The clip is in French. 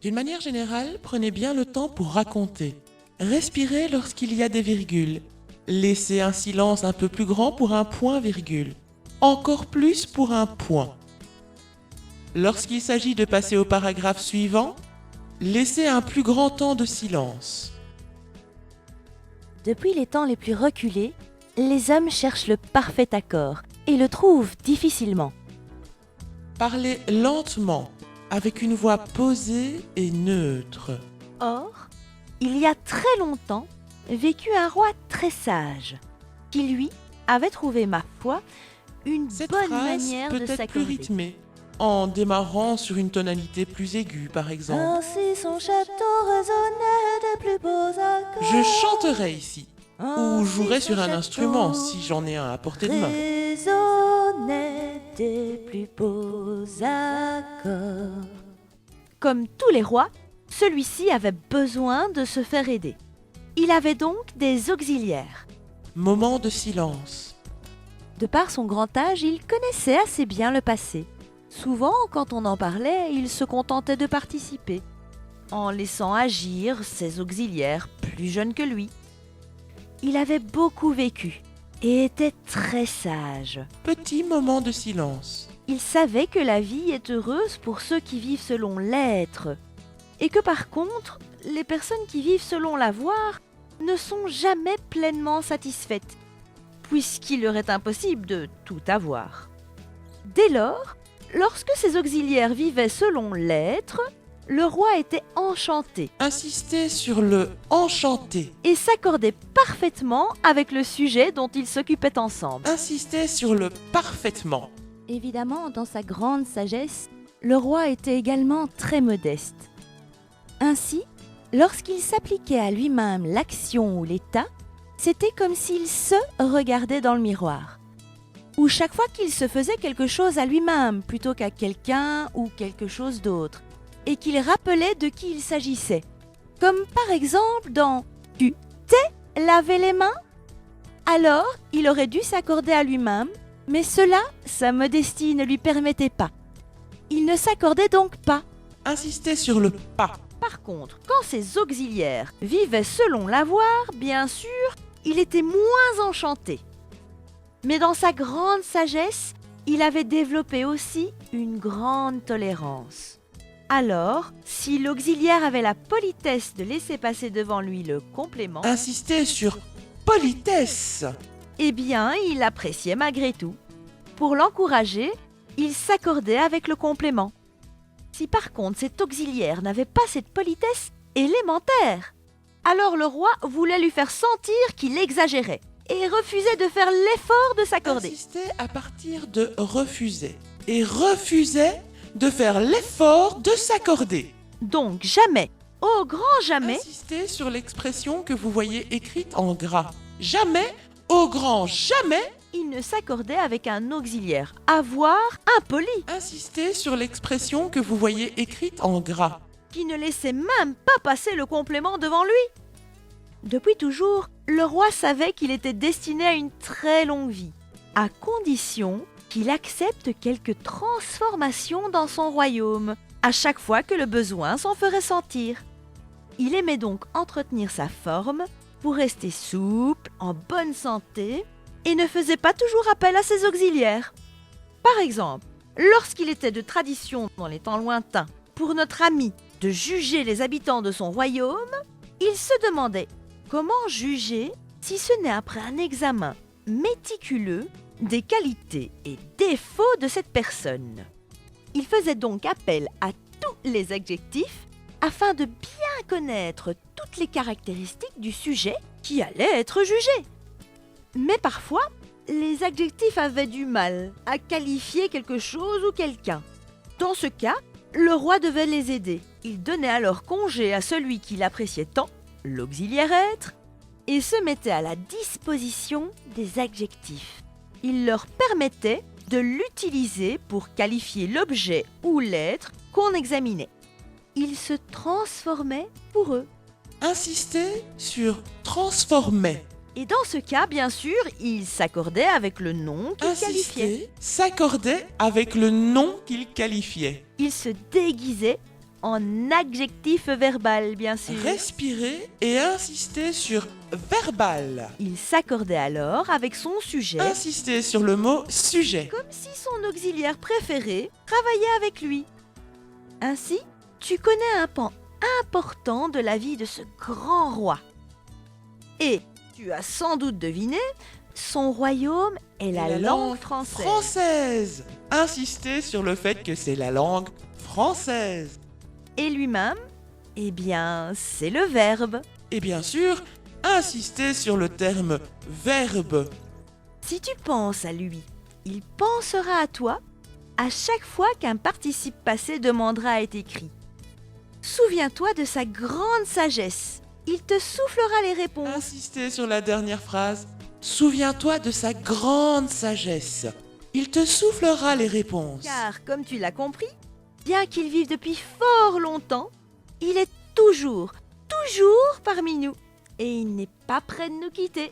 D'une manière générale, prenez bien le temps pour raconter. Respirez lorsqu'il y a des virgules. Laissez un silence un peu plus grand pour un point-virgule. Encore plus pour un point. Lorsqu'il s'agit de passer au paragraphe suivant, laissez un plus grand temps de silence. Depuis les temps les plus reculés, les hommes cherchent le parfait accord et le trouvent difficilement. Parlez lentement, avec une voix posée et neutre. Or, il y a très longtemps, vécut un roi très sage, qui lui avait trouvé, ma foi, une Cette bonne phrase manière peut de être plus s'accorder. rythmée, en démarrant sur une tonalité plus aiguë par exemple. Ainsi son château résonnait des plus beaux accords. Je chanterai ici, ou Ainsi jouerai son sur un château instrument si j'en ai un à portée de main. résonnait des plus beaux accords. Comme tous les rois, celui-ci avait besoin de se faire aider. Il avait donc des auxiliaires. Moment de silence. De par son grand âge, il connaissait assez bien le passé. Souvent, quand on en parlait, il se contentait de participer, en laissant agir ses auxiliaires plus jeunes que lui. Il avait beaucoup vécu et était très sage. Petit moment de silence. Il savait que la vie est heureuse pour ceux qui vivent selon l'être, et que par contre, les personnes qui vivent selon l'avoir ne sont jamais pleinement satisfaites, puisqu'il leur est impossible de tout avoir. Dès lors, lorsque ses auxiliaires vivaient selon l'être, le roi était enchanté Insistez sur le enchanté. et s'accordait parfaitement avec le sujet dont ils s'occupaient ensemble. Insistez sur le parfaitement. Évidemment, dans sa grande sagesse, le roi était également très modeste. Ainsi, lorsqu'il s'appliquait à lui-même l'action ou l'état, c'était comme s'il se regardait dans le miroir. Ou chaque fois qu'il se faisait quelque chose à lui-même plutôt qu'à quelqu'un ou quelque chose d'autre, et qu'il rappelait de qui il s'agissait. Comme par exemple dans « Tu t'es lavé les mains ?» Alors, il aurait dû s'accorder à lui-même, mais cela, sa modestie ne lui permettait pas. Il ne s'accordait donc pas. Insistez sur le pas. Par contre, quand ses auxiliaires vivaient selon l'avoir, bien sûr, il était moins enchanté. Mais dans sa grande sagesse, il avait développé aussi une grande tolérance. Alors, si l'auxiliaire avait la politesse de laisser passer devant lui le complément, Insistez sur politesse. eh bien, il appréciait malgré tout. Pour l'encourager, il s'accordait avec le complément. Si par contre cet auxiliaire n'avait pas cette politesse élémentaire, alors le roi voulait lui faire sentir qu'il exagérait et refusait de faire l'effort de s'accorder. Insistez à partir de refuser. Et refusez de faire l'effort de s'accorder. Donc jamais, au grand jamais, Insistez sur l'expression que vous voyez écrite en gras. Jamais, au grand jamais. il ne s'accordait avec un auxiliaire avoir impoli, Insistez sur l'expression que vous voyez écrite en gras. qui ne laissait même pas passer le complément devant lui. Depuis toujours, le roi savait qu'il était destiné à une très longue vie, à condition qu'il accepte quelques transformations dans son royaume, à chaque fois que le besoin s'en ferait sentir. Il aimait donc entretenir sa forme pour rester souple, en bonne santé, et ne faisait pas toujours appel à ses auxiliaires. Par exemple, lorsqu'il était de tradition dans les temps lointains pour notre ami de juger les habitants de son royaume, il se demandait comment juger si ce n'est après un examen méticuleux des qualités et défauts de cette personne. Il faisait donc appel à tous les adjectifs afin de bien connaître toutes les caractéristiques du sujet qui allait être jugé. Mais parfois, les adjectifs avaient du mal à qualifier quelque chose ou quelqu'un. Dans ce cas, le roi devait les aider. Il donnait alors congé à celui qu'il appréciait tant, l'auxiliaire être, et se mettait à la disposition des adjectifs. Il leur permettait de l'utiliser pour qualifier l'objet ou l'être qu'on examinait. Il se transformait pour eux. Insistez sur transformer. Et dans ce cas, bien sûr, il s'accordait avec le nom qu'il qualifiait. Insistez, s'accorder avec le nom qu'il qualifiait. Il se déguisait en adjectif verbal, bien sûr. Respirer et insister sur verbal. Il s'accordait alors avec son sujet, Insister sur le mot sujet. comme si son auxiliaire préféré travaillait avec lui. Ainsi, tu connais un pan important de la vie de ce grand roi. Et tu as sans doute deviné, son royaume est la langue française. Française. Insister sur le fait que c'est la langue française. Et lui-même, eh bien, c'est le verbe. Et bien sûr, insister sur le terme verbe. Si tu penses à lui, il pensera à toi à chaque fois qu'un participe passé demandera à être écrit. Souviens-toi de sa grande sagesse. Il te soufflera les réponses. Insister sur la dernière phrase. Souviens-toi de sa grande sagesse. Il te soufflera les réponses. Car, comme tu l'as compris, bien qu'il vive depuis fort longtemps, il est toujours parmi nous. Et il n'est pas prêt de nous quitter.